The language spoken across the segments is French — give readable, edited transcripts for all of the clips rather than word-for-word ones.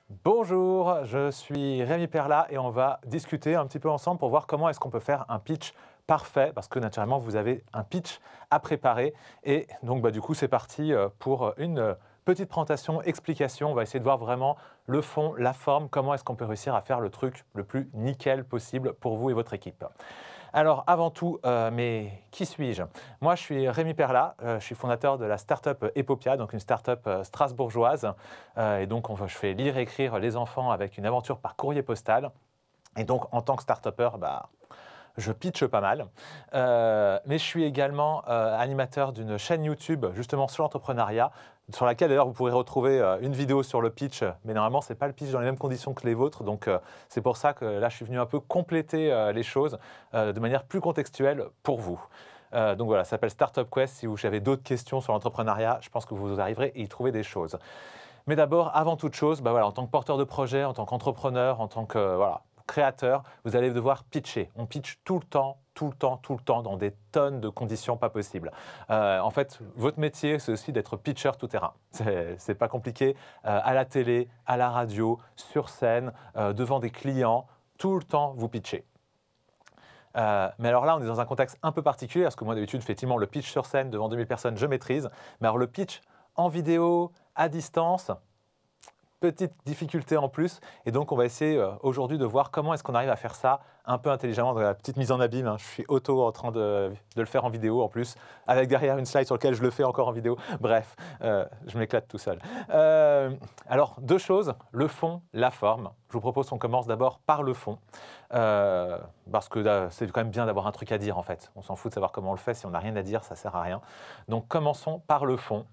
Bonjour, je suis Rémi Perla et on va discuter un petit peu ensemble pour voir comment est-ce qu'on peut faire un pitch parfait parce que naturellement vous avez un pitch à préparer et donc du coup c'est parti pour une petite présentation, explication. On va essayer de voir vraiment le fond, la forme, comment est-ce qu'on peut réussir à faire le truc le plus nickel possible pour vous et votre équipe. Alors, avant tout, mais qui suis-je? Moi, je suis Rémi Perla, je suis fondateur de la startup Epopia, donc une startup strasbourgeoise. Et donc, je fais lire et écrire les enfants avec une aventure par courrier postal. Et donc, en tant que start-upper, je pitche pas mal. Mais je suis également animateur d'une chaîne YouTube, justement sur l'entrepreneuriat, sur laquelle d'ailleurs vous pourrez retrouver une vidéo sur le pitch, mais normalement ce n'est pas le pitch dans les mêmes conditions que les vôtres, donc c'est pour ça que là je suis venu un peu compléter les choses de manière plus contextuelle pour vous. Donc voilà, ça s'appelle Startup Quest. Si vous avez d'autres questions sur l'entrepreneuriat, je pense que vous arriverez à y trouver des choses. Mais d'abord, avant toute chose, en tant que porteur de projet, en tant qu'entrepreneur, en tant que créateur, vous allez devoir pitcher. On pitch tout le temps, dans des tonnes de conditions pas possibles. En fait, votre métier, c'est aussi d'être pitcher tout terrain. C'est pas compliqué. À la télé, à la radio, sur scène, devant des clients, tout le temps, vous pitchez. Mais alors là, on est dans un contexte un peu particulier, parce que moi, d'habitude, effectivement, le pitch sur scène devant 2000 personnes, je maîtrise. Mais alors le pitch en vidéo, à distance, petite difficulté en plus, et donc on va essayer aujourd'hui de voir comment est-ce qu'on arrive à faire ça un peu intelligemment dans la petite mise en abîme. Je suis en train de le faire en vidéo en plus, avec derrière une slide sur laquelle je le fais encore en vidéo. Bref, je m'éclate tout seul. Alors, deux choses, le fond, la forme. Je vous propose qu'on commence d'abord par le fond, parce que c'est quand même bien d'avoir un truc à dire en fait. On s'en fout de savoir comment on le fait, si on n'a rien à dire, ça ne sert à rien. Donc commençons par le fond.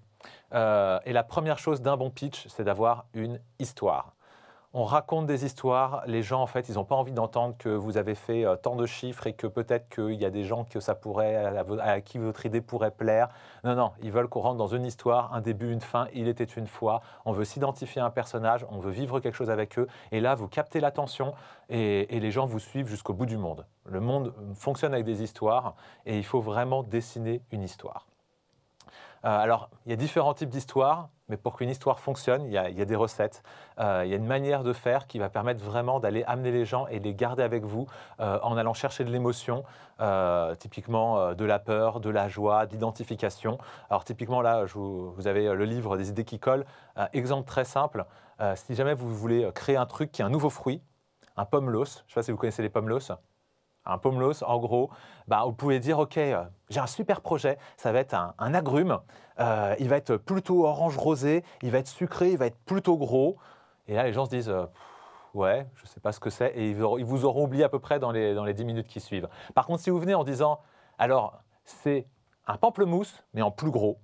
Et la première chose d'un bon pitch, c'est d'avoir une histoire. On raconte des histoires, les gens en fait, ils n'ont pas envie d'entendre que vous avez fait tant de chiffres et que peut-être qu'il y a des gens que ça pourrait, à qui votre idée pourrait plaire. Non, ils veulent qu'on rentre dans une histoire, un début, une fin, il était une fois. On veut s'identifier à un personnage, on veut vivre quelque chose avec eux. Et là, vous captez l'attention et les gens vous suivent jusqu'au bout du monde. Le monde fonctionne avec des histoires et il faut vraiment dessiner une histoire. Alors, il y a différents types d'histoires, mais pour qu'une histoire fonctionne, il y a des recettes. Il y a une manière de faire qui va permettre vraiment d'aller amener les gens et les garder avec vous en allant chercher de l'émotion, typiquement de la peur, de la joie, de l'identification. Alors typiquement là, vous avez le livre des idées qui collent. Exemple très simple, si jamais vous voulez créer un truc qui est un nouveau fruit, un pomelos, je ne sais pas si vous connaissez les pomelos. Un pomelos, en gros, vous pouvez dire, OK, j'ai un super projet, ça va être un agrume, il va être plutôt orange-rosé, il va être sucré, il va être plutôt gros. Et là, les gens se disent, ouais, je ne sais pas ce que c'est, et ils vous auront oublié à peu près dans les 10 minutes qui suivent. Par contre, si vous venez en disant, alors, c'est un pamplemousse, mais en plus gros,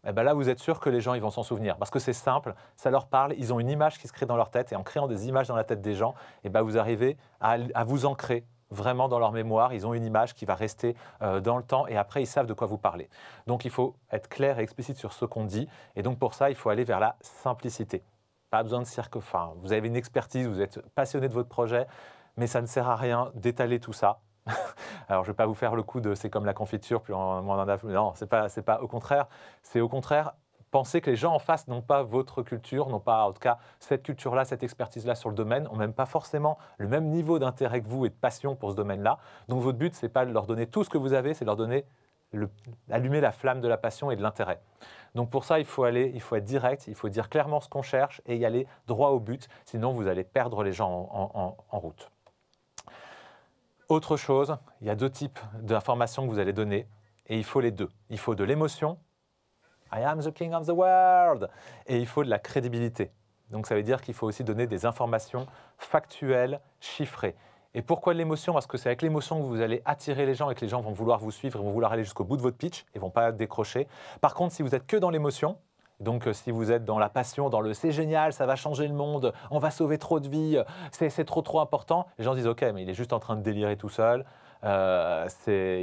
là, vous êtes sûr que les gens ils vont s'en souvenir, parce que c'est simple, ça leur parle, ils ont une image qui se crée dans leur tête, et en créant des images dans la tête des gens, vous arrivez à vous ancrer vraiment dans leur mémoire, ils ont une image qui va rester dans le temps et après ils savent de quoi vous parlez. Donc il faut être clair et explicite sur ce qu'on dit et donc pour ça il faut aller vers la simplicité. Pas besoin de cirque, vous avez une expertise, vous êtes passionné de votre projet, mais ça ne sert à rien d'étaler tout ça. Alors je ne vais pas vous faire le coup de c'est comme la confiture, plus on en a. Non, c'est pas au contraire, c'est au contraire. Pensez que les gens en face n'ont pas votre culture, n'ont pas en tout cas cette culture-là, cette expertise-là sur le domaine, n'ont même pas forcément le même niveau d'intérêt que vous et de passion pour ce domaine-là. Donc votre but, ce n'est pas de leur donner tout ce que vous avez, c'est de leur donner, allumer la flamme de la passion et de l'intérêt. Donc pour ça, il faut être direct, il faut dire clairement ce qu'on cherche et y aller droit au but, sinon vous allez perdre les gens en route. Autre chose, il y a deux types d'informations que vous allez donner et il faut les deux. Il faut de l'émotion. I am the king of the world. Et il faut de la crédibilité. Donc ça veut dire qu'il faut aussi donner des informations factuelles, chiffrées. Et pourquoi de l'émotion? Parce que c'est avec l'émotion que vous allez attirer les gens et que les gens vont vouloir vous suivre, vont vouloir aller jusqu'au bout de votre pitch et ne vont pas décrocher. Par contre, si vous êtes que dans l'émotion, donc si vous êtes dans la passion, dans le c'est génial, ça va changer le monde, on va sauver trop de vies, c'est trop important, les gens disent ok, mais il est juste en train de délirer tout seul, il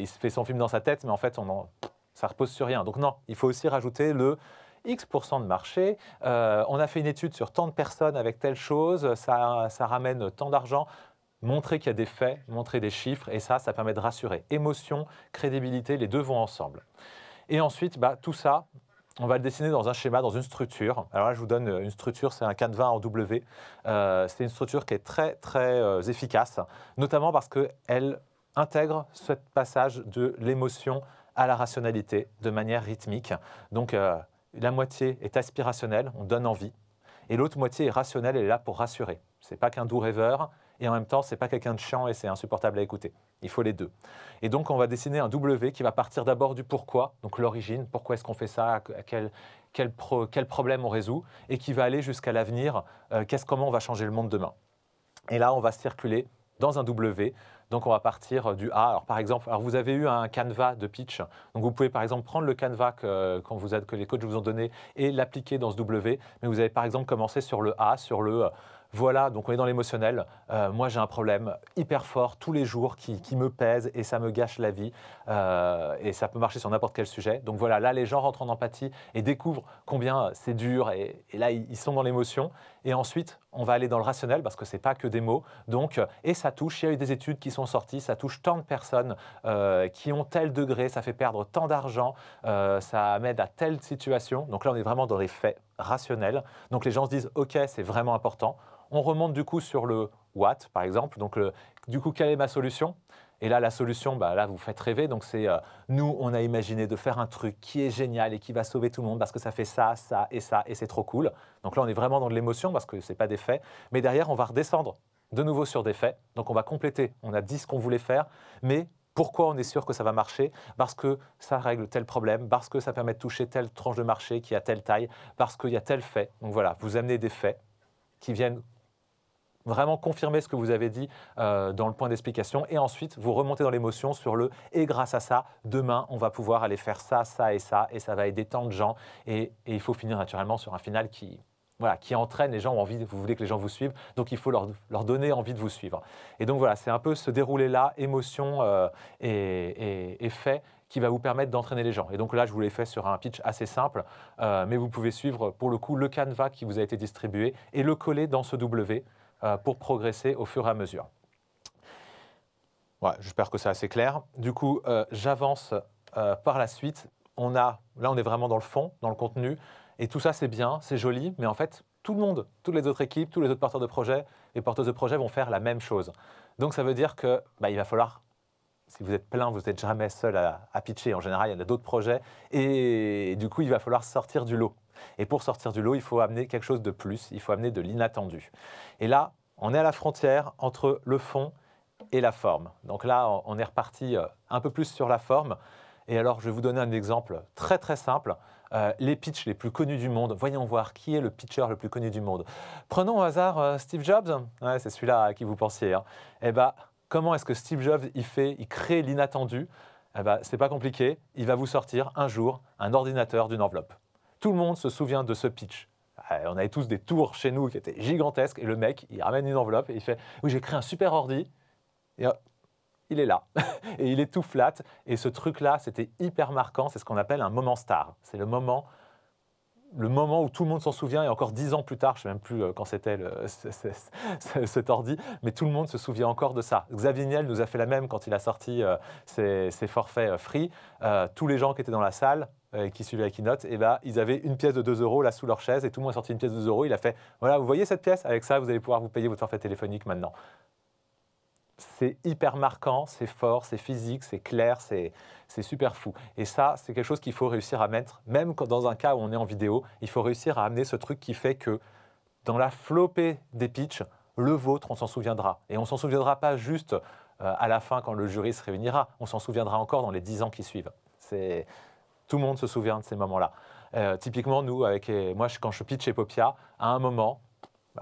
se fait son film dans sa tête, mais en fait ça repose sur rien. Donc non, il faut aussi rajouter le X% de marché, on a fait une étude sur tant de personnes avec telle chose, ça ramène tant d'argent. Montrer qu'il y a des faits, montrer des chiffres, et ça permet de rassurer. Émotion, crédibilité, les deux vont ensemble. Et ensuite, tout ça, on va le dessiner dans un schéma, dans une structure. Alors là, je vous donne une structure, c'est un canevas en W. C'est une structure qui est très, très efficace, notamment parce qu'elle intègre ce passage de l'émotion à la rationalité de manière rythmique. Donc, la moitié est aspirationnelle, on donne envie, et l'autre moitié est rationnelle, elle est là pour rassurer. Ce n'est pas qu'un doux rêveur, et en même temps, ce n'est pas quelqu'un de chiant et c'est insupportable à écouter. Il faut les deux. Et donc, on va dessiner un W qui va partir d'abord du pourquoi, donc l'origine, pourquoi est-ce qu'on fait ça, quel problème on résout, et qui va aller jusqu'à l'avenir, comment on va changer le monde demain. Et là, on va circuler dans un W. Donc, on va partir du A. Alors, par exemple, vous avez eu un canevas de pitch. Donc, vous pouvez, par exemple, prendre le canevas que les coachs vous ont donné et l'appliquer dans ce W. Mais vous avez, par exemple, commencé sur le A, sur le voilà, donc on est dans l'émotionnel. Moi, j'ai un problème hyper fort tous les jours qui me pèse et ça me gâche la vie. Et ça peut marcher sur n'importe quel sujet. Donc voilà, là, les gens rentrent en empathie et découvrent combien c'est dur. Et là, ils sont dans l'émotion. Et ensuite, on va aller dans le rationnel parce que ce n'est pas que des mots. Donc, et ça touche, il y a eu des études qui sont sorties, ça touche tant de personnes qui ont tel degré, ça fait perdre tant d'argent, ça m'aide à telle situation. Donc là, on est vraiment dans les faits rationnels. Donc les gens se disent, OK, c'est vraiment important. On remonte du coup sur le what, par exemple. Donc, du coup, quelle est ma solution? Et là, la solution, là, vous faites rêver. Donc, c'est nous, on a imaginé de faire un truc qui est génial et qui va sauver tout le monde parce que ça fait ça, ça, et c'est trop cool. Donc là, on est vraiment dans de l'émotion parce que ce n'est pas des faits. Mais derrière, on va redescendre de nouveau sur des faits. Donc, on va compléter. On a dit ce qu'on voulait faire, mais pourquoi on est sûr que ça va marcher? Parce que ça règle tel problème, parce que ça permet de toucher telle tranche de marché qui a telle taille, parce qu'il y a tel fait. Donc voilà, vous amenez des faits qui viennent vraiment confirmer ce que vous avez dit dans le point d'explication et ensuite vous remontez dans l'émotion sur le « et grâce à ça, demain, on va pouvoir aller faire ça, ça et ça va aider tant de gens » et il faut finir naturellement sur un final qui entraîne, les gens ont envie, vous voulez que les gens vous suivent, donc il faut leur donner envie de vous suivre. Et donc voilà, c'est un peu ce déroulé-là, émotion et fait, qui va vous permettre d'entraîner les gens. Et donc là, je vous l'ai fait sur un pitch assez simple, mais vous pouvez suivre pour le coup le canevas qui vous a été distribué et le coller dans ce W pour progresser au fur et à mesure. Ouais, j'espère que c'est assez clair. Du coup, j'avance par la suite. Là, on est vraiment dans le fond, dans le contenu. Et tout ça, c'est bien, c'est joli, mais en fait, tout le monde, toutes les autres équipes, tous les autres porteurs de projets et porteuses de projets vont faire la même chose. Donc, ça veut dire qu'il va falloir, si vous êtes plein, vous n'êtes jamais seul à pitcher. En général, il y en a d'autres projets. Et du coup, il va falloir sortir du lot. Et pour sortir du lot, il faut amener quelque chose de plus, il faut amener de l'inattendu. Et là, on est à la frontière entre le fond et la forme. Donc là, on est reparti un peu plus sur la forme. Et alors, je vais vous donner un exemple très très simple. Les pitchs les plus connus du monde. Voyons voir qui est le pitcher le plus connu du monde. Prenons au hasard Steve Jobs. Ouais, c'est celui-là à qui vous pensiez. Hein. Eh bien, comment est-ce que Steve Jobs, il crée l'inattendu? C'est pas compliqué. Il va vous sortir un jour un ordinateur d'une enveloppe. Tout le monde se souvient de ce pitch. On avait tous des tours chez nous qui étaient gigantesques et le mec, il ramène une enveloppe et il fait « Oui, j'ai créé un super ordi. » Et il est là. Et il est tout flat. Et ce truc-là, c'était hyper marquant. C'est ce qu'on appelle un moment star. C'est le moment où tout le monde s'en souvient. Et encore 10 ans plus tard, je ne sais même plus quand c'était cet ordi, mais tout le monde se souvient encore de ça. Xavier Niel nous a fait la même quand il a sorti ses forfaits free. Tous les gens qui étaient dans la salle, qui suivaient la keynote, ils avaient une pièce de 2 € là sous leur chaise et tout le monde a sorti une pièce de 2 €. Il a fait « Voilà, vous voyez cette pièce? Avec ça, vous allez pouvoir vous payer votre forfait téléphonique maintenant. » C'est hyper marquant, c'est fort, c'est physique, c'est clair, c'est super fou. Et ça, c'est quelque chose qu'il faut réussir à mettre, même dans un cas où on est en vidéo, il faut réussir à amener ce truc qui fait que dans la flopée des pitchs, le vôtre, on s'en souviendra. Et on ne s'en souviendra pas juste à la fin quand le jury se réunira, on s'en souviendra encore dans les 10 ans qui suivent. Tout le monde se souvient de ces moments-là. Typiquement, nous, moi, quand je pitch chez Popia, à un moment,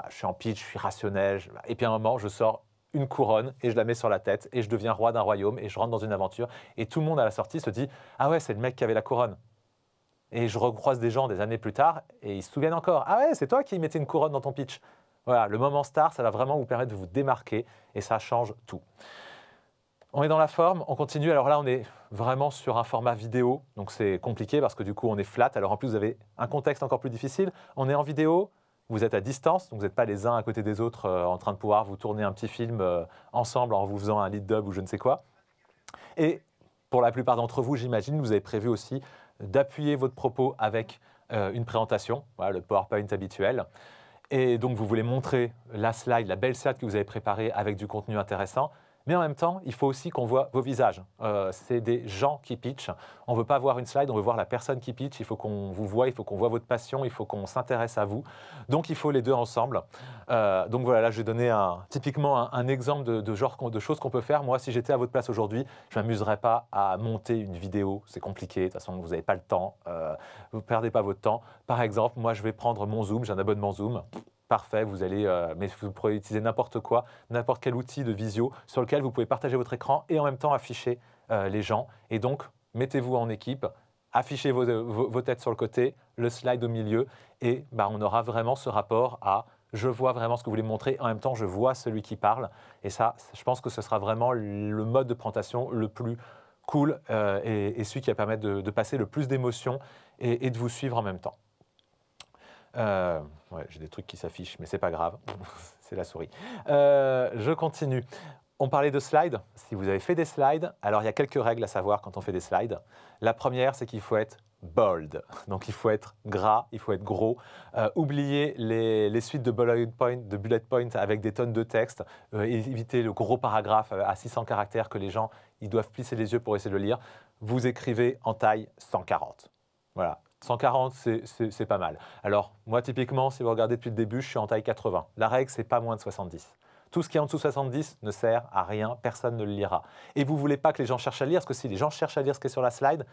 je suis en pitch, je suis rationnel, et puis à un moment, je sors une couronne et je la mets sur la tête et je deviens roi d'un royaume et je rentre dans une aventure et tout le monde à la sortie se dit « Ah ouais, c'est le mec qui avait la couronne ». Et je recroise des gens des années plus tard et ils se souviennent encore « Ah ouais, c'est toi qui mettais une couronne dans ton pitch ». Voilà, le moment star, ça va vraiment vous permettre de vous démarquer et ça change tout. On est dans la forme, on continue. Alors là, on est vraiment sur un format vidéo, donc c'est compliqué parce que du coup, on est flat. Alors en plus, vous avez un contexte encore plus difficile. On est en vidéo. Vous êtes à distance, donc vous n'êtes pas les uns à côté des autres en train de pouvoir vous tourner un petit film ensemble en vous faisant un lead dub ou je ne sais quoi. Et pour la plupart d'entre vous, j'imagine, vous avez prévu aussi d'appuyer votre propos avec une présentation, voilà, le PowerPoint habituel. Et donc, vous voulez montrer la slide, la belle slide que vous avez préparée avec du contenu intéressant. Mais en même temps, il faut aussi qu'on voit vos visages. C'est des gens qui pitchent. On ne veut pas voir une slide, on veut voir la personne qui pitch. Il faut qu'on vous voie, il faut qu'on voit votre passion, il faut qu'on s'intéresse à vous. Donc, il faut les deux ensemble. Donc voilà, là, je vais donner typiquement un exemple de choses qu'on peut faire. Moi, si j'étais à votre place aujourd'hui, je ne m'amuserais pas à monter une vidéo. C'est compliqué. De toute façon, vous n'avez pas le temps. Vous ne perdez pas votre temps. Par exemple, moi, je vais prendre mon Zoom. J'ai un abonnement Zoom. Parfait, mais vous pourrez utiliser n'importe quoi, n'importe quel outil de visio sur lequel vous pouvez partager votre écran et en même temps afficher les gens. Et donc, mettez-vous en équipe, affichez vos têtes sur le côté, le slide au milieu, et on aura vraiment ce rapport à je vois vraiment ce que vous voulez me montrer, en même temps je vois celui qui parle. Et ça, je pense que ce sera vraiment le mode de présentation le plus cool et celui qui va permettre de passer le plus d'émotions et de vous suivre en même temps. Ouais, j'ai des trucs qui s'affichent, mais c'est pas grave, c'est la souris. Je continue. On parlait de slides. Si vous avez fait des slides, alors il y a quelques règles à savoir quand on fait des slides. La première, c'est qu'il faut être bold. Donc il faut être gras, il faut être gros. Oubliez les suites de bullet points avec des tonnes de texte. Évitez le gros paragraphe à 600 caractères que les gens ils doivent plisser les yeux pour essayer de le lire. Vous écrivez en taille 140. Voilà. 140, c'est pas mal. Alors, moi, typiquement, si vous regardez depuis le début, je suis en taille 80. La règle, c'est pas moins de 70. Tout ce qui est en dessous de 70 ne sert à rien, personne ne le lira. Et vous ne voulez pas que les gens cherchent à lire, parce que si les gens cherchent à lire ce qui est sur la slide,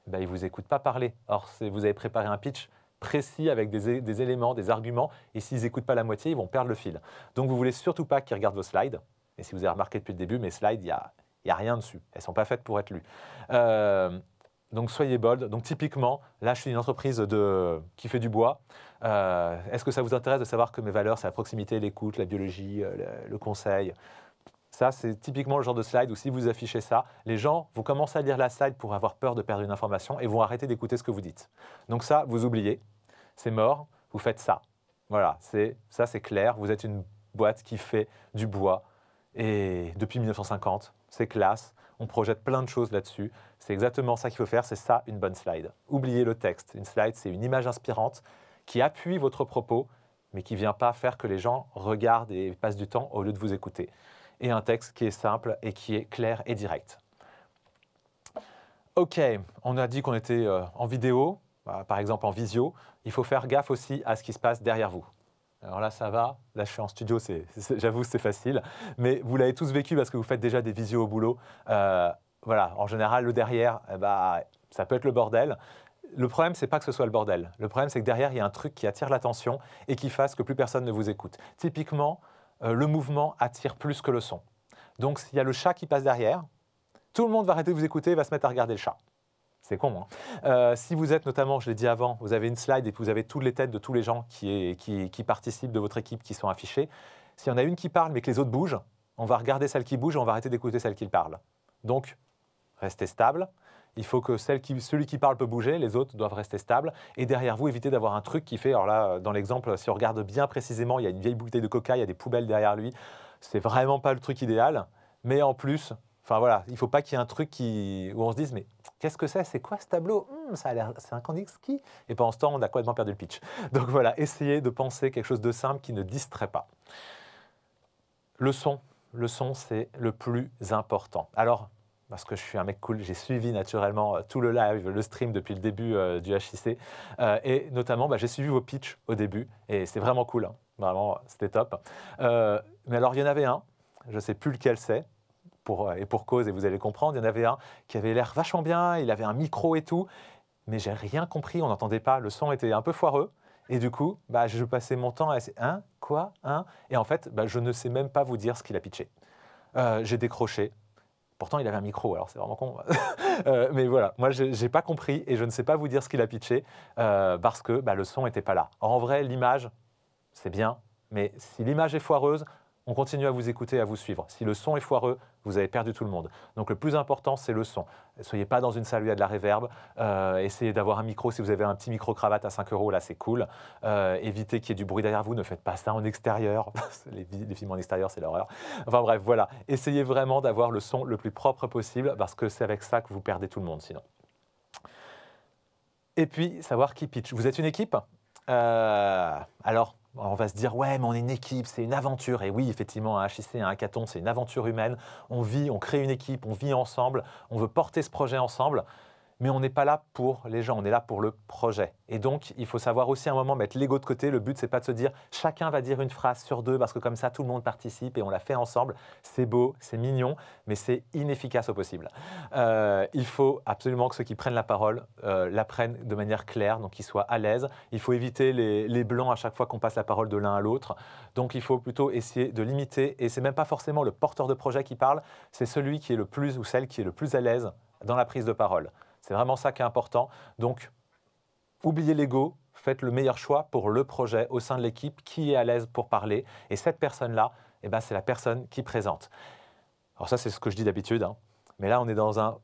ils ne vous écoutent pas parler. Or, vous avez préparé un pitch précis avec des éléments, des arguments, et s'ils n'écoutent pas la moitié, ils vont perdre le fil. Donc, vous ne voulez surtout pas qu'ils regardent vos slides. Et si vous avez remarqué depuis le début, mes slides, il n'y a rien dessus. Elles ne sont pas faites pour être lues. Donc, soyez bold. Donc, typiquement, là, je suis une entreprise qui fait du bois. Est-ce que ça vous intéresse de savoir que mes valeurs, c'est la proximité, l'écoute, la biologie, le conseil? Ça, c'est typiquement le genre de slide où si vous affichez ça, les gens vont commencer à lire la slide pour avoir peur de perdre une information et vont arrêter d'écouter ce que vous dites. Donc ça, vous oubliez. C'est mort. Vous faites ça. Voilà, ça, c'est clair. Vous êtes une boîte qui fait du bois. Et depuis 1950, c'est classe. On projette plein de choses là-dessus. C'est exactement ça qu'il faut faire, c'est ça une bonne slide. Oubliez le texte. Une slide, c'est une image inspirante qui appuie votre propos, mais qui ne vient pas faire que les gens regardent et passent du temps au lieu de vous écouter. Et un texte qui est simple et qui est clair et direct. OK, on a dit qu'on était en vidéo, par exemple en visio. Il faut faire gaffe aussi à ce qui se passe derrière vous. Alors là, ça va. Là, je suis en studio, j'avoue, c'est facile. Mais vous l'avez tous vécu parce que vous faites déjà des visios au boulot. Voilà, en général, le derrière, ça peut être le bordel. Le problème, ce n'est pas que ce soit le bordel. Le problème, c'est que derrière, il y a un truc qui attire l'attention et qui fasse que plus personne ne vous écoute. Typiquement, le mouvement attire plus que le son. Donc, s'il y a le chat qui passe derrière, tout le monde va arrêter de vous écouter et va se mettre à regarder le chat. C'est con, hein. Si vous êtes notamment, je l'ai dit avant, vous avez une slide et que vous avez toutes les têtes de tous les gens qui participent de votre équipe qui sont affichés. S'il y en a une qui parle mais que les autres bougent, on va regarder celle qui bouge et on va arrêter d'écouter celle qui parle. Donc, restez stable. Il faut que celui qui parle peut bouger, les autres doivent rester stables. Et derrière vous, évitez d'avoir un truc qui fait, alors là, dans l'exemple, si on regarde bien précisément, il y a une vieille bouteille de coca, il y a des poubelles derrière lui. C'est vraiment pas le truc idéal. Mais en plus, enfin voilà, il ne faut pas qu'il y ait un truc où on se dise, mais qu'est-ce que c'est? C'est quoi ce tableau? Ça a l'air, c'est un Kandinsky. Et pendant ce temps, on a complètement perdu le pitch. Donc voilà, essayez de penser quelque chose de simple qui ne distrait pas. Le son, c'est le plus important. Alors, parce que je suis un mec cool, j'ai suivi naturellement tout le live, le stream depuis le début du HIC. Et notamment, j'ai suivi vos pitchs au début. Et c'est vraiment cool, hein. Vraiment, c'était top. Mais alors, il y en avait un, je ne sais plus lequel c'est, et pour cause, et vous allez comprendre, il y en avait un qui avait l'air vachement bien, il avait un micro et tout, mais j'ai rien compris, on n'entendait pas, le son était un peu foireux. Et du coup, je passais mon temps à essayer, quoi, et en fait, je ne sais même pas vous dire ce qu'il a pitché. J'ai décroché. Pourtant, il avait un micro, alors c'est vraiment con. Mais voilà, moi, je n'ai pas compris et je ne sais pas vous dire ce qu'il a pitché parce que le son n'était pas là. Alors, en vrai, l'image, c'est bien, mais si l'image est foireuse, on continue à vous écouter, à vous suivre. Si le son est foireux, vous avez perdu tout le monde. Donc le plus important, c'est le son. Ne soyez pas dans une salle où il y a de la réverb. Essayez d'avoir un micro. Si vous avez un petit micro-cravate à 5 €, là, c'est cool. Évitez qu'il y ait du bruit derrière vous. Ne faites pas ça en extérieur. Les films en extérieur, c'est l'horreur. Enfin bref, voilà. Essayez vraiment d'avoir le son le plus propre possible parce que c'est avec ça que vous perdez tout le monde sinon. Et puis, savoir qui pitch. Vous êtes une équipe. Alors, on va se dire, ouais, mais on est une équipe, c'est une aventure. Et oui, effectivement, un HIC, un hackathon, c'est une aventure humaine. On vit, on crée une équipe, on vit ensemble, on veut porter ce projet ensemble. Mais on n'est pas là pour les gens, on est là pour le projet. Et donc, il faut savoir aussi à un moment mettre l'ego de côté. Le but, c'est pas de se dire chacun va dire une phrase sur deux parce que comme ça, tout le monde participe et on l'a fait ensemble. C'est beau, c'est mignon, mais c'est inefficace au possible. Il faut absolument que ceux qui prennent la parole la prennent de manière claire, donc qu'ils soient à l'aise. Il faut éviter les blancs à chaque fois qu'on passe la parole de l'un à l'autre. Donc, il faut plutôt essayer de limiter. Et c'est même pas forcément le porteur de projet qui parle, c'est celui qui est le plus ou celle qui est le plus à l'aise dans la prise de parole. C'est vraiment ça qui est important. Donc, oubliez l'ego, faites le meilleur choix pour le projet au sein de l'équipe qui est à l'aise pour parler. Et cette personne-là, eh ben, c'est la personne qui présente. Alors ça, c'est ce que je dis d'habitude. Hein. Mais là, on est dans un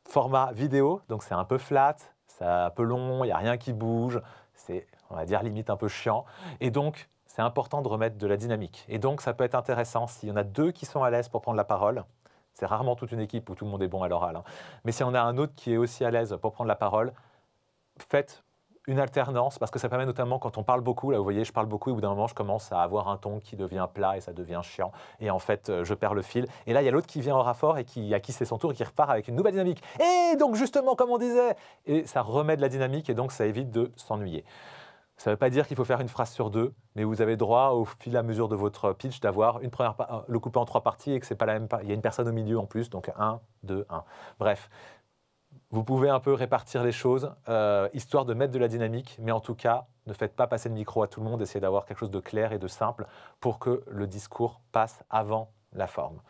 format vidéo, donc c'est un peu flat, c'est un peu long, il n'y a rien qui bouge. C'est, on va dire, limite un peu chiant. Et donc, c'est important de remettre de la dynamique. Et donc, ça peut être intéressant s'il y en a deux qui sont à l'aise pour prendre la parole. C'est rarement toute une équipe où tout le monde est bon à l'oral. Hein. Mais si on a un autre qui est aussi à l'aise pour prendre la parole, faites une alternance, parce que ça permet notamment quand on parle beaucoup, là vous voyez, je parle beaucoup et au bout d'un moment, je commence à avoir un ton qui devient plat et ça devient chiant. Et en fait, je perds le fil. Et là, il y a l'autre qui vient au renfort et à qui c'est son tour et qui repart avec une nouvelle dynamique. Et donc, justement, comme on disait, et ça remet de la dynamique et donc ça évite de s'ennuyer. Ça ne veut pas dire qu'il faut faire une phrase sur deux, mais vous avez droit, au fil et à mesure de votre pitch, d'avoir le couper en 3 parties et que c'est pas la même. Il y a une personne au milieu en plus, donc 1, 2, 1. Bref, vous pouvez un peu répartir les choses, histoire de mettre de la dynamique, mais en tout cas, ne faites pas passer le micro à tout le monde, essayez d'avoir quelque chose de clair et de simple pour que le discours passe avant la forme.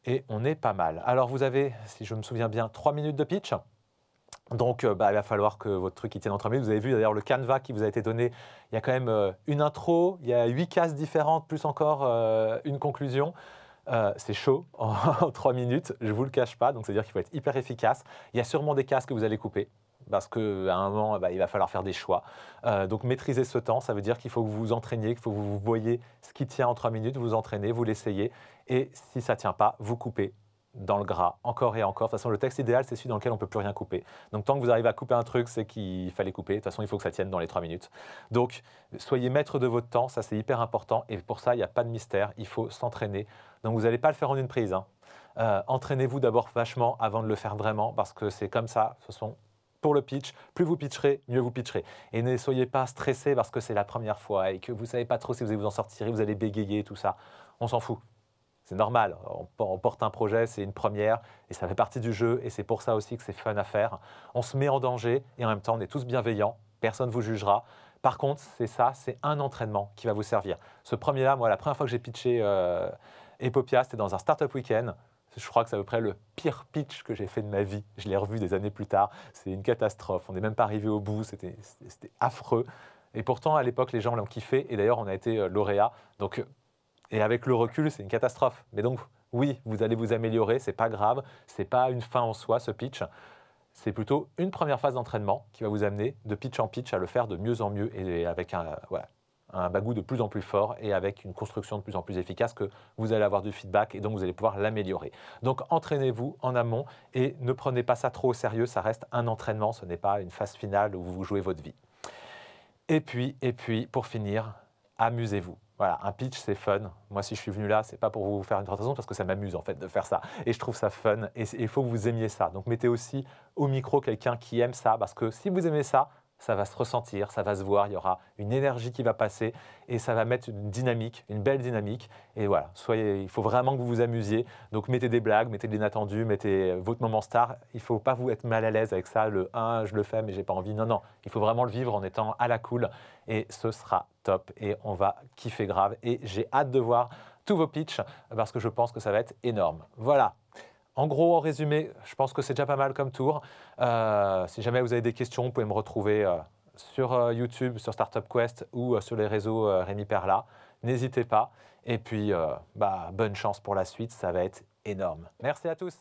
Et on est pas mal. Alors vous avez, si je me souviens bien, 3 minutes de pitch. Donc, il va falloir que votre truc tienne en 3 minutes. Vous avez vu d'ailleurs le canevas qui vous a été donné. Il y a quand même une intro, il y a 8 cases différentes, plus encore une conclusion. C'est chaud en 3 minutes, je ne vous le cache pas. Donc, c'est-à-dire qu'il faut être hyper efficace. Il y a sûrement des cases que vous allez couper parce qu'à un moment, il va falloir faire des choix. Donc, maîtrisez ce temps. Ça veut dire qu'il faut que vous vous entraîniez, qu'il faut que vous voyez ce qui tient en 3 minutes, vous vous entraînez, vous l'essayez. Et si ça ne tient pas, vous coupez dans le gras, encore et encore. De toute façon, le texte idéal, c'est celui dans lequel on ne peut plus rien couper. Donc, tant que vous arrivez à couper un truc, c'est qu'il fallait couper. De toute façon, il faut que ça tienne dans les 3 minutes. Donc, soyez maître de votre temps, ça c'est hyper important. Et pour ça, il n'y a pas de mystère, il faut s'entraîner. Donc, vous n'allez pas le faire en une prise. Hein. Entraînez-vous d'abord vachement avant de le faire vraiment, parce que c'est comme ça, ce sont pour le pitch, plus vous pitcherez, mieux vous pitcherez. Et ne soyez pas stressé parce que c'est la première fois et que vous ne savez pas trop si vous allez vous en sortir, vous allez bégayer, tout ça. On s'en fout. C'est normal, on porte un projet, c'est une première et ça fait partie du jeu et c'est pour ça aussi que c'est fun à faire. On se met en danger et en même temps on est tous bienveillants, personne ne vous jugera. Par contre, c'est un entraînement qui va vous servir. Ce premier-là, moi la première fois que j'ai pitché Epopia, c'était dans un Startup Weekend. Je crois que c'est à peu près le pire pitch que j'ai fait de ma vie. Je l'ai revu des années plus tard, c'est une catastrophe, on n'est même pas arrivé au bout, c'était affreux. Et pourtant à l'époque les gens l'ont kiffé et d'ailleurs on a été lauréat. Donc et avec le recul, c'est une catastrophe. Mais donc, oui, vous allez vous améliorer, c'est pas grave, c'est pas une fin en soi, ce pitch. C'est plutôt une première phase d'entraînement qui va vous amener de pitch en pitch à le faire de mieux en mieux et avec un bagou de plus en plus fort et avec une construction de plus en plus efficace que vous allez avoir du feedback et donc vous allez pouvoir l'améliorer. Donc, entraînez-vous en amont et ne prenez pas ça trop au sérieux, ça reste un entraînement, ce n'est pas une phase finale où vous jouez votre vie. Et puis, pour finir, amusez-vous. Voilà, un pitch, c'est fun. Moi, si je suis venu là, c'est pas pour vous faire une présentation, parce que ça m'amuse en fait de faire ça. Et je trouve ça fun. Et il faut que vous aimiez ça. Donc, mettez aussi au micro quelqu'un qui aime ça, parce que si vous aimez ça, ça va se ressentir, ça va se voir, il y aura une énergie qui va passer et ça va mettre une dynamique, une belle dynamique. Et voilà, il faut vraiment que vous vous amusiez. Donc mettez des blagues, mettez de l'inattendu, mettez votre moment star. Il ne faut pas vous être mal à l'aise avec ça, le 1, je le fais mais j'ai pas envie. Non, non, il faut vraiment le vivre en étant à la cool et ce sera top et on va kiffer grave. Et j'ai hâte de voir tous vos pitchs parce que je pense que ça va être énorme. Voilà. En gros, en résumé, je pense que c'est déjà pas mal comme tour. Si jamais vous avez des questions, vous pouvez me retrouver sur YouTube, sur Startup Quest ou sur les réseaux Rémi Perla. N'hésitez pas. Et puis, bonne chance pour la suite, ça va être énorme. Merci à tous.